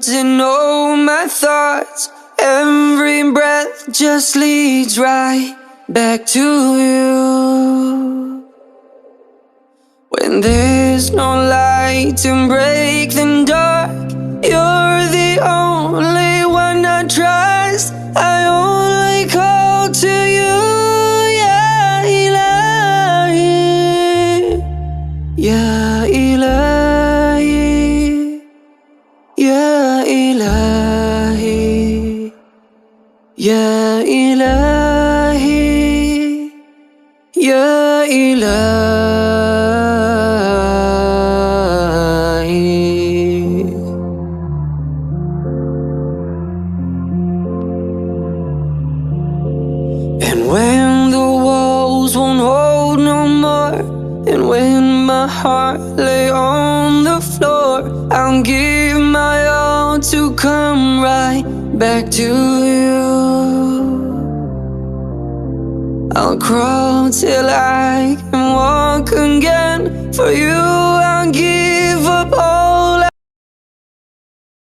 words in all my thoughts. Every breath just leads right back to you. When there's no light to break the dark, you're the only one I trust. I only call to you, Ya Ilahi, Ya Ilahi, Ya Ilahi, Ya Ilahi, Ya Ilahi. And when the walls won't hold no more, and when my heart lay on the floor, I'll give my all to come right back to you. I'll crawl till I can walk again. For you I'll give